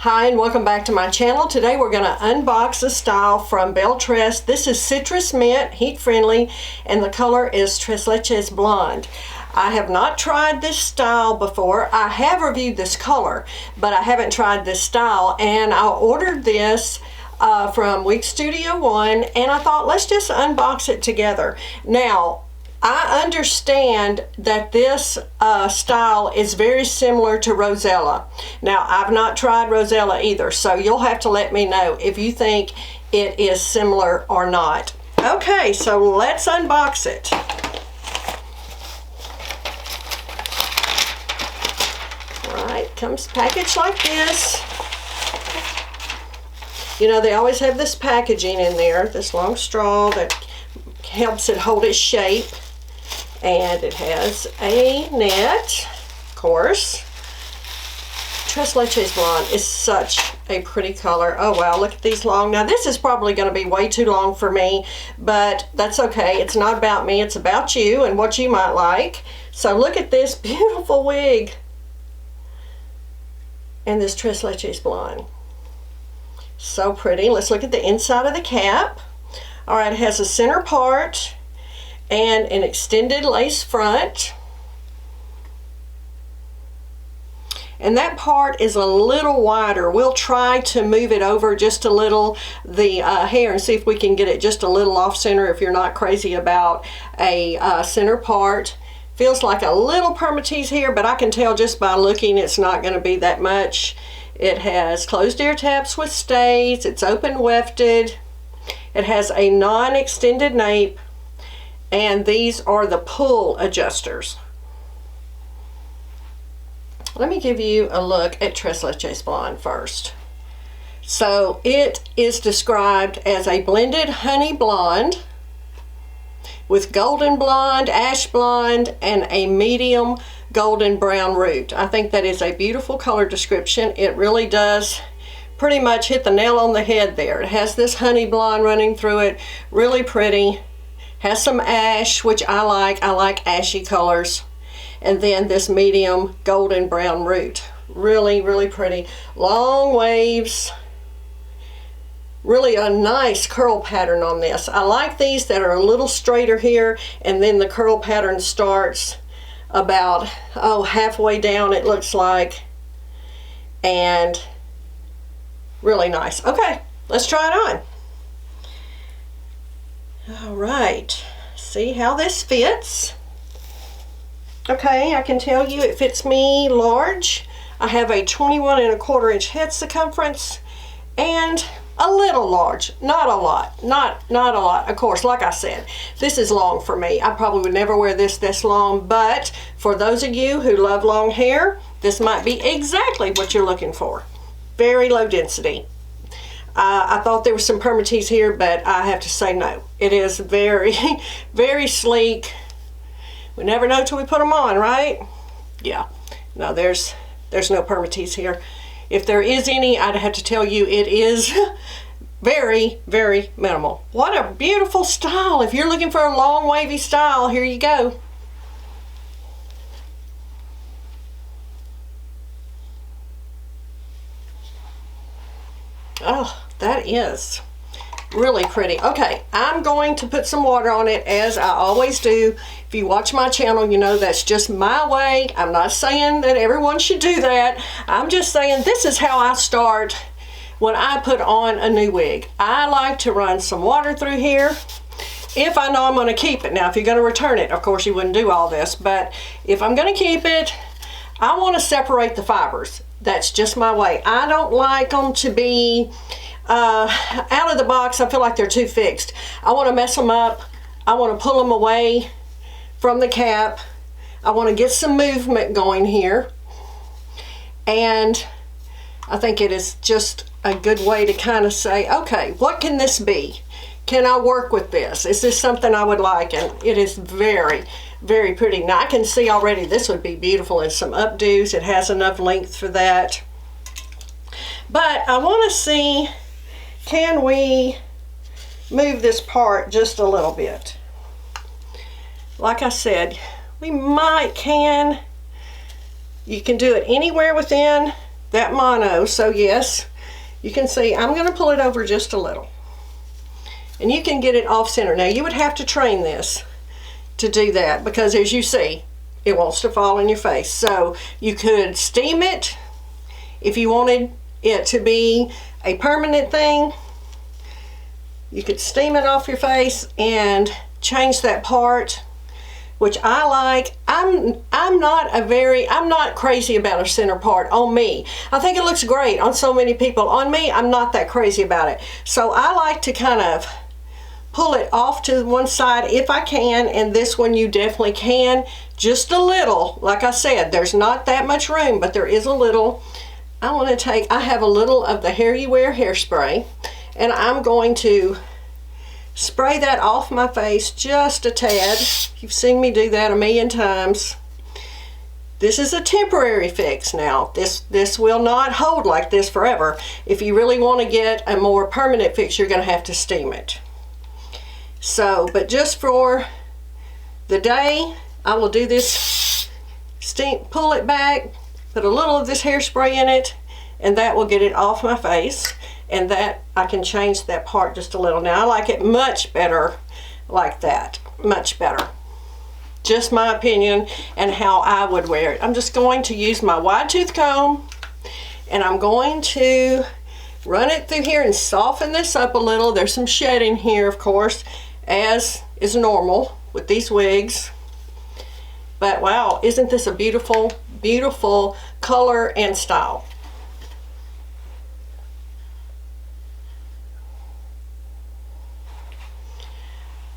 Hi and welcome back to my channel. Today we're going to unbox a style from Belle Tress. This is Citrus Mint, heat friendly, and the color is Tres Leches Blonde. I have not tried this style before. I have reviewed this color, but I haven't tried this style, and I ordered this from Week Studio One, and I thought let's just unbox it together. Now, I understand that this style is very similar to Rosella. Now, I've not tried Rosella either, so you'll have to let me know if you think it is similar or not. Okay, so let's unbox it. All right, comes packaged like this. You know, they always have this packaging in there, this long straw that helps it hold its shape. And it has a net, of course. Tres Leches Blonde is such a pretty color. Oh wow, look at these long. Now this is probably going to be way too long for me, but that's okay. It's not about me, it's about you and what you might like. So look at this beautiful wig. And this Tres Leches Blonde. So pretty. Let's look at the inside of the cap. All right, it has a center part and an extended lace front, and that part is a little wider. We'll try to move it over just a little, the hair, and see if we can get it just a little off center if you're not crazy about a center part. Feels like a little permatease here, but I can tell just by looking it's not going to be that much. It has closed ear tabs with stays. It's open wefted. It has a non-extended nape. And these are the pull adjusters. Let me give you a look at Tres Leches Blonde first. So it is described as a blended honey blonde with golden blonde, ash blonde, and a medium golden brown root. I think that is a beautiful color description. It really does pretty much hit the nail on the head there. It has this honey blonde running through it, really pretty. Has some ash, which I like ashy colors. And then this medium golden brown root. Really, really pretty. Long waves. Really a nice curl pattern on this. I like these that are a little straighter here, and then the curl pattern starts about, halfway down it looks like. And really nice. Okay, let's try it on. All right, see how this fits. Okay, I can tell you it fits me large. I have a 21¼ inch head circumference and a little large, not a lot, not a lot. Of course, like I said, this is long for me. I probably would never wear this long, but for those of you who love long hair, this might be exactly what you're looking for. Very low density. I thought there was some permatease here, but I have to say no. It is very, very sleek. We never know till we put them on, right? Yeah. No, there's no permatease here. If there is any, I'd have to tell you it is very, very minimal. What a beautiful style. If you're looking for a long wavy style, here you go. Oh, that is really pretty. Okay, I'm going to put some water on it as I always do. If you watch my channel, you know that's just my way. I'm not saying that everyone should do that. I'm just saying this is how I start when I put on a new wig. I like to run some water through here if I know I'm going to keep it. Now, if you're going to return it, of course you wouldn't do all this, but if I'm going to keep it, I want to separate the fibers. That's just my way. I don't like them to be out of the box. I feel like they're too fixed. I want to mess them up. I want to pull them away from the cap. I want to get some movement going here. And I think it is just a good way to kind of say, okay, what can this be? Can I work with this? Is this something I would like? And it is very, very pretty. Now I can see already this would be beautiful in some updos. It has enough length for that. But I want to see, can we move this part just a little bit? Like I said, we can. You can do it anywhere within that mono. So yes, you can see I'm going to pull it over just a little. And you can get it off center. Now you would have to train this to do that, because as you see, it wants to fall in your face. So you could steam it if you wanted it to be a permanent thing. You could steam it off your face and change that part, which I like. I'm not crazy about a center part on me. I think it looks great on so many people. On me, I'm not that crazy about it. So I like to kind of pull it off to one side if I can, and this one you definitely can. Just a little. Like I said, there's not that much room, but there is a little. I have a little of the Hair You Wear hairspray, and I'm going to spray that off my face just a tad. You've seen me do that a million times. This is a temporary fix now. This will not hold like this forever. If you really want to get a more permanent fix, you're going to have to steam it. So, but just for the day, I will do this, pull it back, put a little of this hairspray in it, and that will get it off my face. And that, I can change that part just a little. Now I like it much better like that, much better. Just my opinion and how I would wear it. I'm just going to use my wide tooth comb, and I'm going to run it through here and soften this up a little. There's some shedding here, of course, as is normal with these wigs. But wow, isn't this a beautiful, beautiful color and style?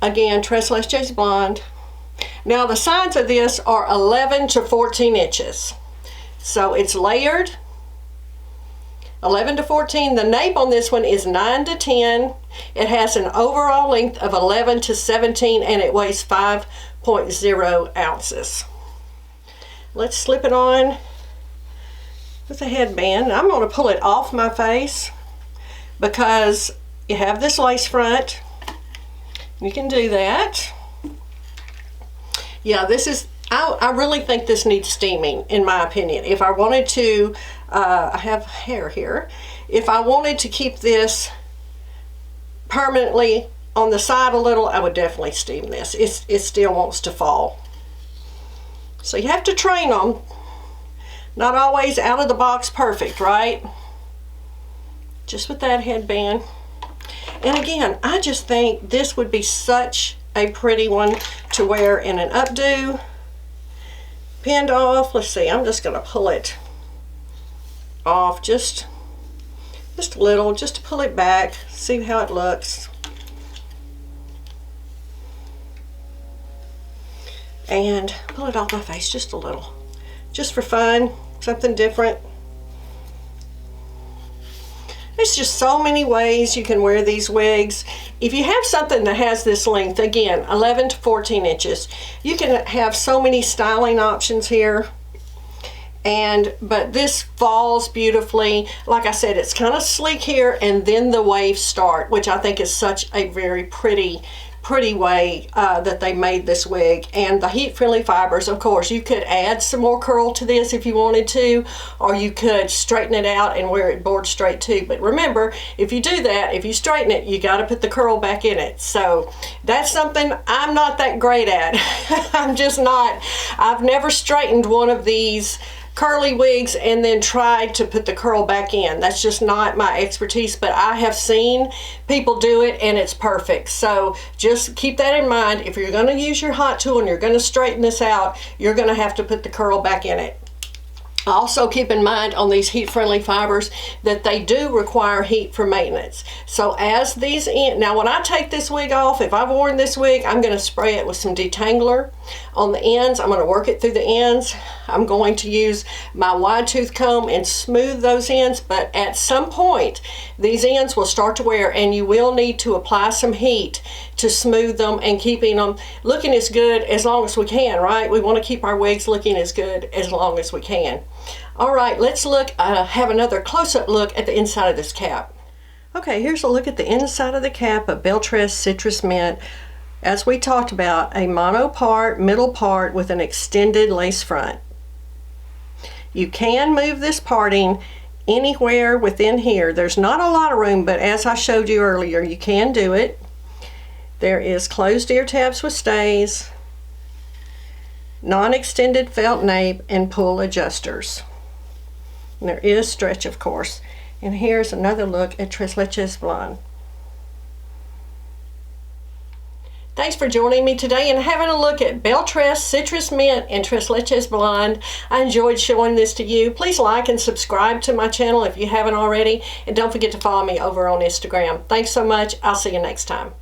Again, Tres Leches Blonde. Now the sides of this are 11 to 14 inches. So it's layered. 11 to 14. The nape on this one is 9 to 10. It has an overall length of 11 to 17, and it weighs 5.0 ounces. Let's slip it on with a headband. I'm going to pull it off my face because you have this lace front. You can do that. Yeah, this is, I really think this needs steaming, in my opinion. If I wanted to, I have hair here. If I wanted to keep this permanently on the side a little, I would definitely steam this. It still wants to fall. So you have to train them. Not always out of the box perfect, right? Just with that headband. And again, I just think this would be such a pretty one to wear in an updo. Pinned off. Let's see, I'm just going to pull it off just a little, just to pull it back, see how it looks. And pull it off my face just a little. Just for fun, something different. There's just so many ways you can wear these wigs. If you have something that has this length, again, 11 to 14 inches, you can have so many styling options here. But this falls beautifully. Like I said, it's kind of sleek here, and then the waves start, which I think is such a very pretty way that they made this wig. And the heat-friendly fibers, of course, you could add some more curl to this if you wanted to, or you could straighten it out and wear it board straight too. But remember, if you do that, if you straighten it, you got to put the curl back in it. So that's something I'm not that great at. I'm just not. I've never straightened one of these curly wigs and then tried to put the curl back in. That's just not my expertise, but I have seen people do it and it's perfect. So just keep that in mind. If you're going to use your hot tool and you're going to straighten this out, you're going to have to put the curl back in it. Also keep in mind on these heat-friendly fibers that they do require heat for maintenance. So as these now when I take this wig off, if I've worn this wig, I'm going to spray it with some detangler on the ends. I'm going to work it through the ends. I'm going to use my wide tooth comb and smooth those ends, but at some point these ends will start to wear and you will need to apply some heat to smooth them and keeping them looking as good as long as we can, right? We want to keep our wigs looking as good as long as we can. All right, let's look, have another close-up look at the inside of this cap. Okay, here's a look at the inside of the cap of Belle Tress Citrus Mint. As we talked about, a mono part, middle part with an extended lace front. You can move this parting anywhere within here. There's not a lot of room, but as I showed you earlier, you can do it. There is closed ear tabs with stays, non-extended felt nape, and pull adjusters. And there is stretch, of course. And here's another look at Tres Leches Blonde. Thanks for joining me today and having a look at Belle Tress Citrus Mint and Tres Leches Blonde. I enjoyed showing this to you. Please like and subscribe to my channel if you haven't already. And don't forget to follow me over on Instagram. Thanks so much. I'll see you next time.